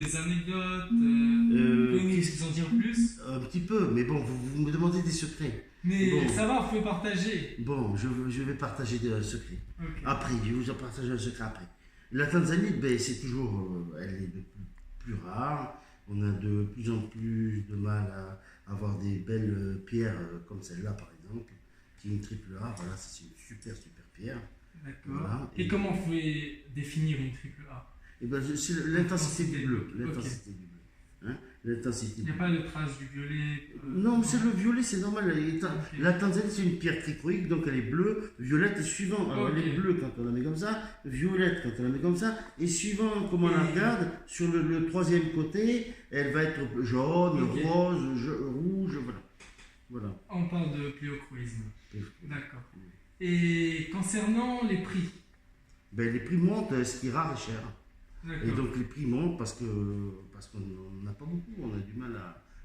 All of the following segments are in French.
Des anecdotes, Euh, pouvez qu'est-ce- nous en dire plus? un petit peu, mais bon, vous me demandez des secrets. Mais Bon, ça va, vous pouvez partager. bon, je vais partager un secret. Ok. Après, je vais vous en partager un secret après. La Tanzanie, ben, c'est toujours, elle est de plus rare. On a de plus en plus de mal à avoir des belles pierres comme celle-là, par exemple, qui est une triple A. Voilà, ça, c'est une super pierre. D'accord. Voilà. Et comment vous pouvez définir une triple A? Et ben, c'est l'intensité du bleu. Ok. L'intensité du bleu. Hein, l'intensité Il n'y du a bleu. pas de trace du violet. Non, mais c'est le violet, c'est normal. Ok. La Tanzanie, c'est une pierre cricoïque, donc elle est bleue, violette et suivant. Alors, elle est Ok. bleue quand on la met comme ça, violette quand on la met comme ça, et suivant comment on la Et- regarde, sur le troisième côté, elle va être jaune, Ok. rose, rouge, voilà. Voilà. On parle de pléochroïsme. D'accord. Et concernant les prix. Ben, les prix montent, ce qui est rare et cher. Et D'accord. donc les prix montent parce qu'on n'a pas beaucoup, on a du mal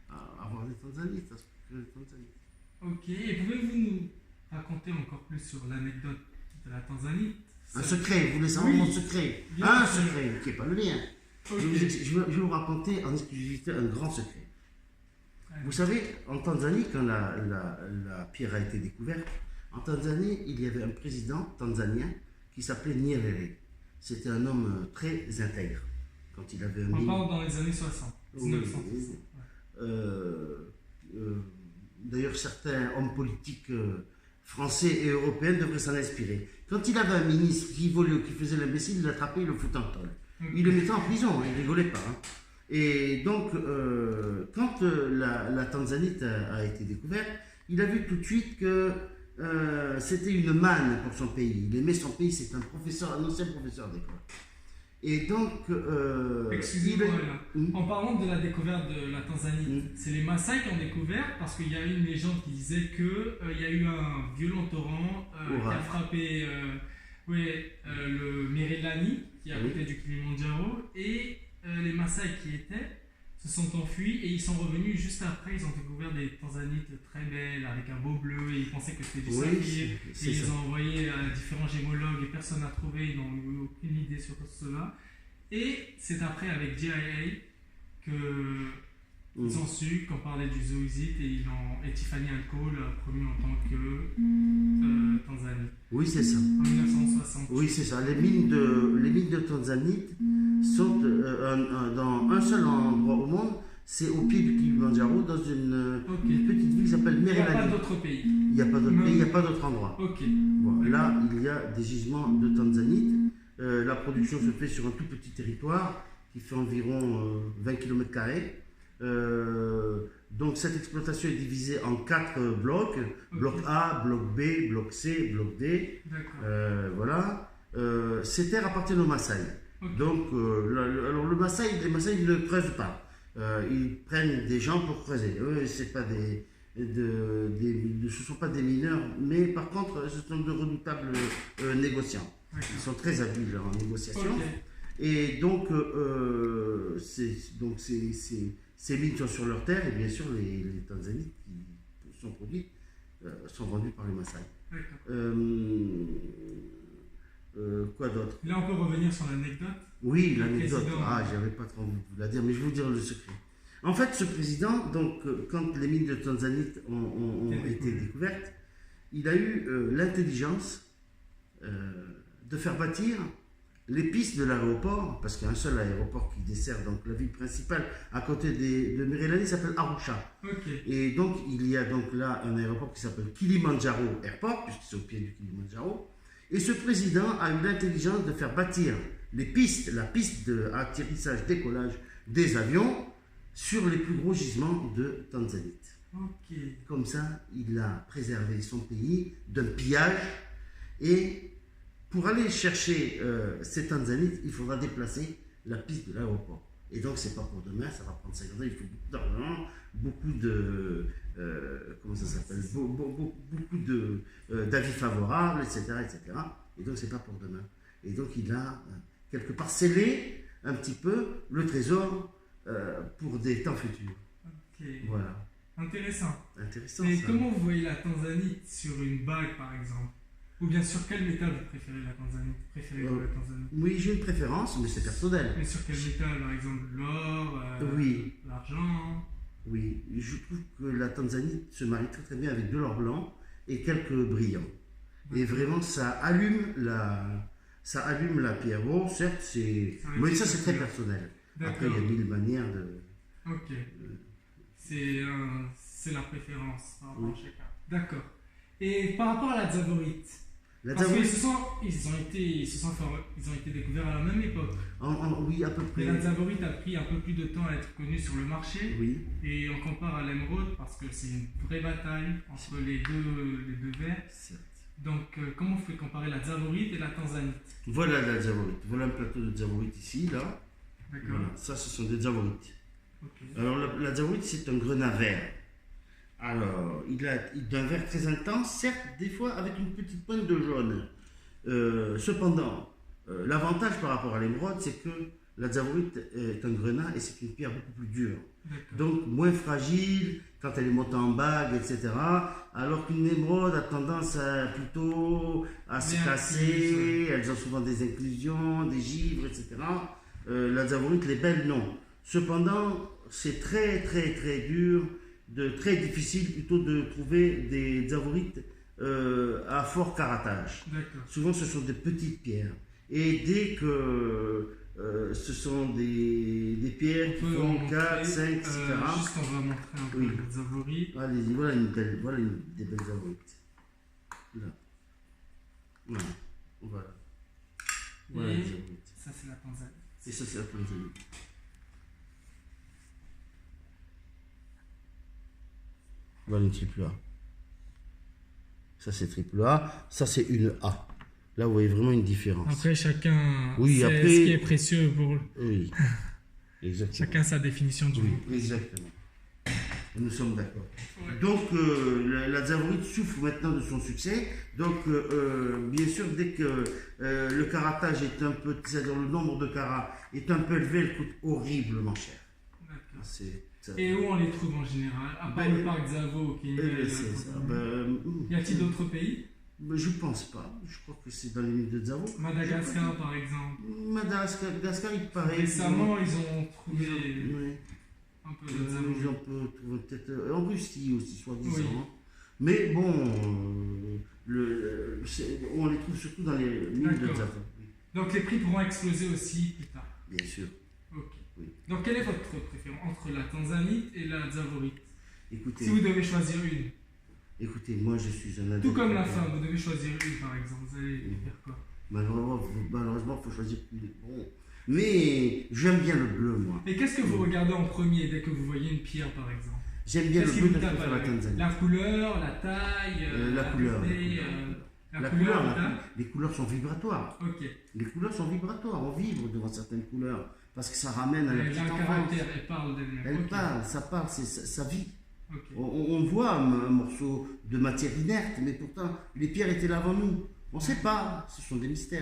à avoir des Tanzanites, à se procurer des Tanzanites. Ok. Et pouvez-vous nous raconter encore plus sur l'anecdote de la Tanzanie? Un secret, vous voulez savoir Oui. mon secret? Bien Un sûr. secret, qui n'est pas le mien. Ok. Je vais vous raconter en exclusivité un grand secret. Allez. Vous savez, en Tanzanie, quand la pierre a été découverte, en Tanzanie, il y avait un président tanzanien qui s'appelait Nyerere. C'était un homme très intègre. Quand il avait un On mille- parle dans les années 60. Oui, 1960. oui. Euh, euh, D'ailleurs, certains hommes politiques français et européens devraient s'en inspirer. Quand il avait un ministre qui volait ou qui faisait l'imbécile, il l'attrapait, il le foutait en tôle. Ok. Il le mettait en prison, il rigolait pas. Hein. Et donc, quand la Tanzanite a été découverte, il a vu tout de suite que c'était une manne pour son pays. Il aimait son pays, c'est un professeur, un ancien professeur d'école. Et donc, Excusez-moi, il a- là. Hmm. En parlant de la découverte de la Tanzanie, c'est les Maasai qui ont découvert parce qu'il y a une légende qui disait que il y a eu un violent torrent qui a Orage. frappé le Merelani, qui est à Oui. côté du Kilimandjaro, et les Maasai qui étaient se sont enfuis et ils sont revenus juste après. Ils ont découvert des Tanzanites très belles avec un beau bleu et ils pensaient que c'était du Oui, saphir. c'est Et ils ça. ont envoyé à différents gémologues et personne n'a trouvé, ils n'ont eu aucune idée sur cela. Et c'est après avec JIA que Mm. ils ont su qu'on parlait du zoisite et Tiffany Co l'a promu en tant que Tanzanie. Oui, c'est ça. En 1960. Oui, c'est ça. Les mines de Tanzanite sont dans un seul endroit au monde, c'est au pied du Kilimanjaro, dans Ok. une petite ville qui s'appelle Il n'y a pas Merelani. d'autres pays. Il n'y a pas d'autre pays, il n'y a pas d'autre endroit. Ok. Bon, là, il y a des gisements de Tanzanite. La production se fait sur un tout petit territoire qui fait environ 20 km². Donc cette exploitation est divisée en 4 blocs. Bloc A, bloc B, bloc C, bloc D. D'accord. Voilà. Ces terres appartiennent aux Maasai. Ok. Donc, alors les Maasai ne creusent pas. Ils prennent des gens pour creuser. Eux, c'est pas ce ne sont pas des mineurs, mais par contre, ce sont de redoutables négociants. D'accord. Ils sont très habiles en négociation. Ok. Et donc, ces mines sont sur leur terre, et bien sûr, les Tanzanites qui sont produites sont vendus par les Maasai. D'accord. Quoi d'autre? Là, on peut revenir sur l'anecdote. Oui, Le l'anecdote. président. Ah, j'avais pas trop envie de vous la dire, mais je vais vous dire le secret. En fait, ce président, donc, quand les mines de Tanzanite ont été découvertes, il a eu l'intelligence de faire bâtir les pistes de l'aéroport, parce qu'il y a un seul aéroport qui dessert donc la ville principale à côté de Merelani, s'appelle Arusha. Ok. Et donc, il y a donc là un aéroport qui s'appelle Kilimanjaro Airport, puisque c'est au pied du Kilimanjaro. Et ce président a eu l'intelligence de faire bâtir la piste d'atterrissage-décollage des avions sur les plus gros gisements de Tanzanite. Ok. Comme ça, il a préservé son pays d'un pillage. Et pour aller chercher ces Tanzanites, il faudra déplacer la piste de l'aéroport. Et donc, c'est pas pour demain, ça va prendre 50 ans, il faut beaucoup d'argent, beaucoup de. Comment ça s'appelle? Beaucoup d'avis favorables, etc., etc. Et donc, c'est pas pour demain. Et donc, il a quelque part scellé un petit peu le trésor pour des temps futurs. Ok. Voilà. Intéressant. Intéressant Et ça. comment vous voyez la Tanzanie sur une bague, par exemple? Ou bien sur quel métal vous préférez la Tanzanie? Préférez-vous la Tanzanie? Oui, j'ai une préférence, mais c'est personnel. Mais sur quel métal, par exemple l'or, Oui, l'argent? oui. Je trouve que la Tanzanie se marie très très bien avec de l'or blanc et quelques brillants. Et vraiment, ça allume la pierre. Bon, certes, c'est. Mais ça, c'est très personnel. Après, il y a mille manières de. Ok. C'est la préférence par rapport à chacun. D'accord. Et par rapport à la Tzavorite, parce qu'ils ils ont été découverts à la même époque. Oui, à peu près. Et la Tzavorite a pris un peu plus de temps à être connue sur le marché. Oui. Et on compare à l'émeraude parce que c'est une vraie bataille entre les deux vers. Donc, comment vous pouvez comparer la Tzavorite et la Tanzanite? Voilà la Tzavorite. Voilà un plateau de Tzavorite ici, là. D'accord. Voilà. Ça, ce sont des Tzavorites. Okay. Alors, la Tzavorite, c'est un grenat vert. Alors, il a d'un vert très intense, certes, des fois avec une petite pointe de jaune. Cependant, l'avantage par rapport à l'émeraude, c'est que la Tzavorite est un grenat et c'est une pierre beaucoup plus dure. Donc, moins fragile quand elle est montée en bague, etc. Alors qu'une émeraude a tendance plutôt à se casser, elles ont souvent des inclusions, des givres, etc. La Tzavorite, les belles, non. Cependant, c'est très, très, très dur, très difficile plutôt de trouver des Tzavorites à fort caratage. Souvent, ce sont des petites pierres. Et dès que ce sont des pierres qui font 4, 5, etc. Juste, on va montrer un peu les Tzavorites. Allez-y, voilà des belles Tzavorites. Là. Voilà. Voilà les Tzavorites. Ça, c'est la Tanzanie. Et ça, c'est la Tanzanie. Voilà une triple A. Ça, c'est triple A. Ça, c'est une A. Là, vous voyez vraiment une différence. Après, chacun sait ce qui est précieux pour... Oui, exactement. Chacun sa définition du mot. Exactement. Nous sommes d'accord. Ouais. Donc, la Tzavorite souffre maintenant de son succès. Donc, bien sûr, dès que le caratage est un peu, c'est-à-dire le nombre de carats est un peu élevé, elle coûte horriblement cher. D'accord. Et où on les trouve en général? À part le parc Tsavo au Kenya. Y a-t-il d'autres pays? Je pense pas. Je crois que c'est dans les mines de Tsavo. Madagascar, par exemple. Madagascar, il paraît. Récemment, ils ont trouvé un peu de Tsavo. Ils ont trouvé peut-être en Russie aussi, soi-disant. Oui. Mais bon, on les trouve surtout dans les mines de Tsavo. Oui. Donc les prix pourront exploser aussi plus tard. Bien sûr. Ok. Oui. Donc quelle est votre préférence entre la Tanzanite et la Tzavorite? Écoutez, si vous devez choisir une. Écoutez, moi je suis un Tout comme la femme, vous devez choisir une par exemple, vous allez faire quoi? Malheureusement, il faut choisir plus. Bon. Mais j'aime bien le bleu, moi. Et qu'est-ce que vous regardez en premier dès que vous voyez une pierre par exemple? J'aime bien le bleu de la Tanzanie. La couleur, la taille, la couleur. La couleur, les couleurs sont vibratoires. Ok. Les couleurs sont vibratoires, on vibre devant certaines couleurs parce que ça ramène à la petite enfance. Caractère, elle parle d'elle-même. Elle parle, ça parle, ça vit. Okay. On voit un morceau de matière inerte, mais pourtant les pierres étaient là avant nous. On ne sait pas, ce sont des mystères.